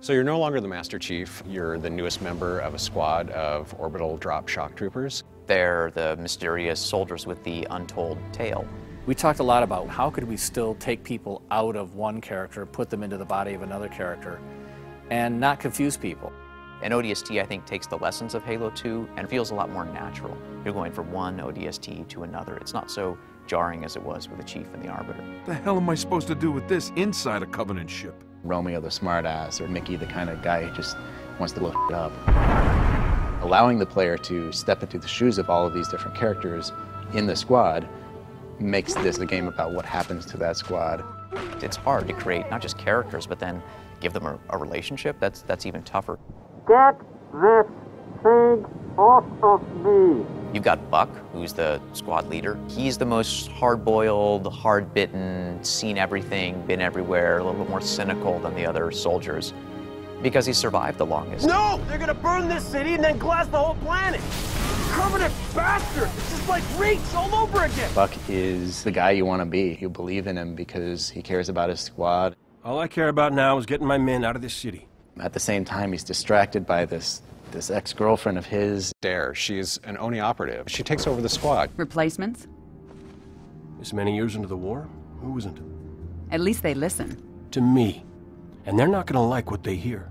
So you're no longer the Master Chief, you're the newest member of a squad of orbital drop shock troopers. They're the mysterious soldiers with the untold tale. We talked a lot about how could we still take people out of one character, put them into the body of another character, and not confuse people. And ODST, I think, takes the lessons of Halo 2 and feels a lot more natural. You're going from one ODST to another. It's not so jarring as it was with the Chief and the Arbiter. What the hell am I supposed to do with this inside a Covenant ship? Romeo the smartass, or Mickey the kind of guy who just wants to blow shit up. Allowing the player to step into the shoes of all of these different characters in the squad makes this a game about what happens to that squad. It's hard to create not just characters, but then give them a relationship. That's even tougher. Get this thing off of me! You've got Buck, who's the squad leader. He's the most hard-boiled, hard-bitten, seen everything, been everywhere, a little bit more cynical than the other soldiers, because he survived the longest. No! They're gonna burn this city and then glass the whole planet! Covenant bastard! It's just like Reach all over again! Buck is the guy you want to be. You believe in him because he cares about his squad. All I care about now is getting my men out of this city. At the same time, he's distracted by this ex-girlfriend of his. Dare, she's an Oni operative. She takes over the squad. Replacements? This many years into the war, who isn't? At least they listen. To me. And they're not gonna like what they hear.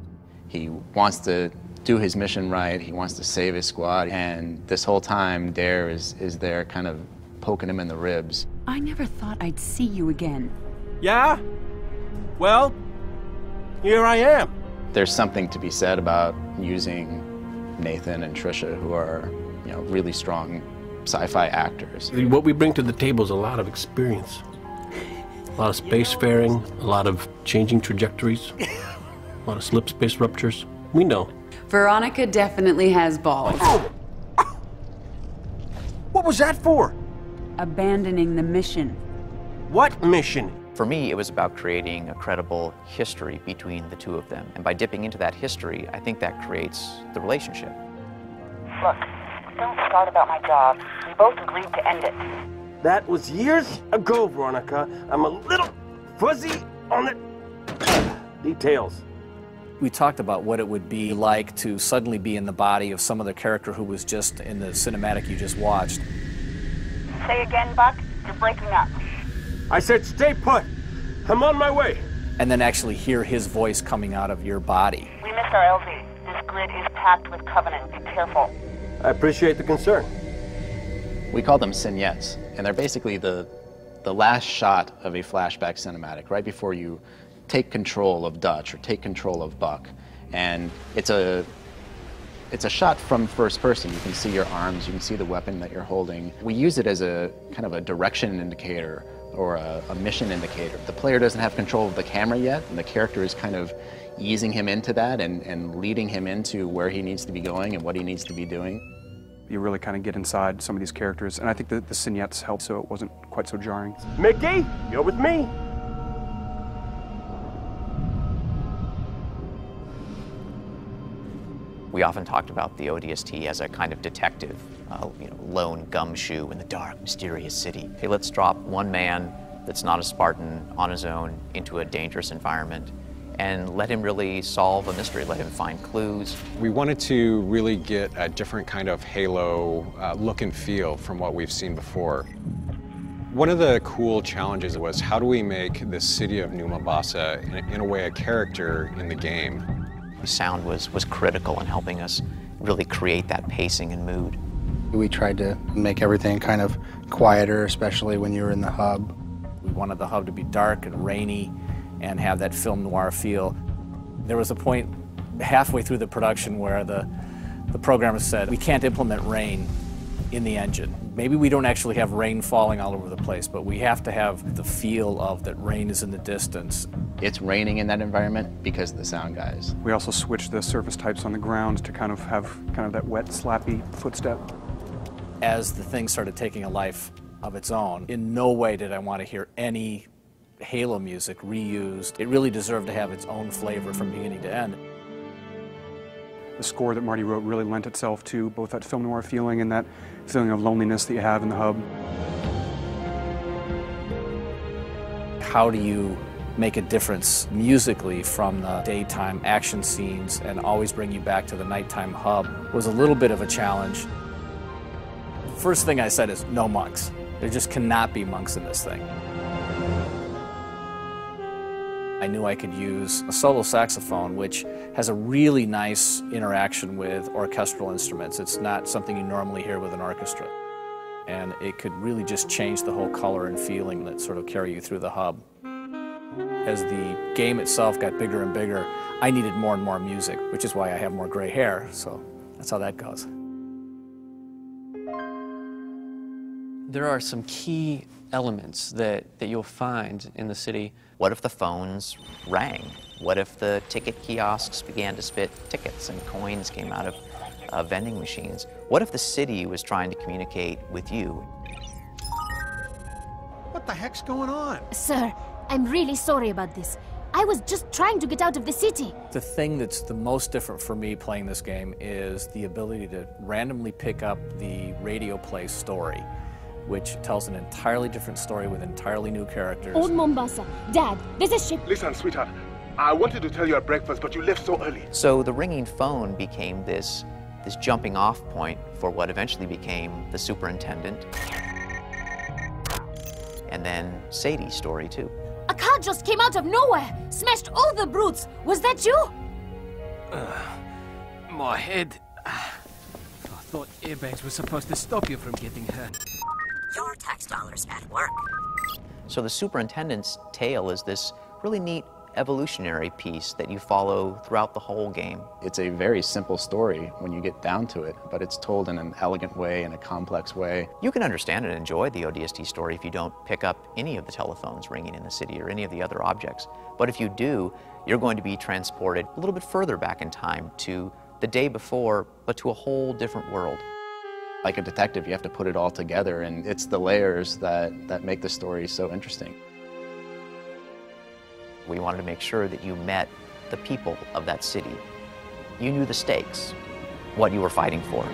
He wants to do his mission right. He wants to save his squad. And this whole time, Dare is there kind of poking him in the ribs. I never thought I'd see you again. Yeah? Well, here I am. There's something to be said about using Nathan and Trisha, who are, you know, really strong sci-fi actors. What we bring to the table is a lot of experience. A lot of spacefaring, a lot of changing trajectories, a lot of slip space ruptures. We know. Veronica definitely has balls. What was that for? Abandoning the mission. What mission? For me, it was about creating a credible history between the two of them. And by dipping into that history, I think that creates the relationship. Look, don't start about my job. We both agreed to end it. That was years ago, Veronica. I'm a little fuzzy on the details. We talked about what it would be like to suddenly be in the body of some other character who was just in the cinematic you just watched. Say again, Buck. You're breaking up. I said stay put. I'm on my way. And then actually hear his voice coming out of your body. We missed our LZ. This grid is packed with Covenant. Be careful. I appreciate the concern. We call them vignettes, and they're basically the last shot of a flashback cinematic, right before you take control of Dutch or take control of Buck. And it's a shot from first person. You can see your arms, you can see the weapon that you're holding. We use it as a kind of a direction indicator or a mission indicator. The player doesn't have control of the camera yet, and the character is kind of easing him into that and leading him into where he needs to be going and what he needs to be doing. You really kind of get inside some of these characters, and I think that the vignettes helped so it wasn't quite so jarring. Mickey, you're with me. We often talked about the ODST as a kind of detective, lone gumshoe in the dark, mysterious city. Hey, let's drop one man that's not a Spartan on his own into a dangerous environment and let him really solve a mystery, let him find clues. We wanted to really get a different kind of Halo look and feel from what we've seen before. One of the cool challenges was how do we make the city of New Mombasa, in a way, a character in the game? The sound was critical in helping us really create that pacing and mood. We tried to make everything kind of quieter, especially when you were in the hub. We wanted the hub to be dark and rainy and have that film noir feel. There was a point halfway through the production where the programmer said, we can't implement rain in the engine. Maybe we don't actually have rain falling all over the place, but we have to have the feel of that rain is in the distance. It's raining in that environment because of the sound guys. We also switched the surface types on the ground to kind of have kind of that wet, slappy footstep. As the thing started taking a life of its own, in no way did I want to hear any Halo music reused. It really deserved to have its own flavor from beginning to end. The score that Marty wrote really lent itself to both that film noir feeling and that feeling of loneliness that you have in the hub. How do you make a difference musically from the daytime action scenes and always bring you back to the nighttime hub was a little bit of a challenge. First thing I said is no monks. There just cannot be monks in this thing. I knew I could use a solo saxophone, which has a really nice interaction with orchestral instruments. It's not something you normally hear with an orchestra. And it could really just change the whole color and feeling that sort of carry you through the hub. As the game itself got bigger and bigger, I needed more and more music, which is why I have more gray hair, so that's how that goes. There are some key elements that you'll find in the city. What if the phones rang? What if the ticket kiosks began to spit tickets and coins came out of vending machines? What if the city was trying to communicate with you? What the heck's going on? Sir, I'm really sorry about this. I was just trying to get out of the city. The thing that's the most different for me playing this game is the ability to randomly pick up the radio play story, which tells an entirely different story with entirely new characters. Old Mombasa. Dad, there's a ship. Listen, sweetheart. I wanted to tell you at breakfast, but you left so early. So the ringing phone became this jumping off point for what eventually became the superintendent. And then Sadie's story, too. A car just came out of nowhere, smashed all the brutes. Was that you? My head. I thought airbags were supposed to stop you from getting hurt. Your tax dollars at work. So the superintendent's tale is this really neat evolutionary piece that you follow throughout the whole game. It's a very simple story when you get down to it, but it's told in an elegant way, in a complex way. You can understand and enjoy the ODST story if you don't pick up any of the telephones ringing in the city or any of the other objects. But if you do, you're going to be transported a little bit further back in time to the day before, but to a whole different world. Like a detective, you have to put it all together, and it's the layers that make the story so interesting. We wanted to make sure that you met the people of that city. You knew the stakes, what you were fighting for.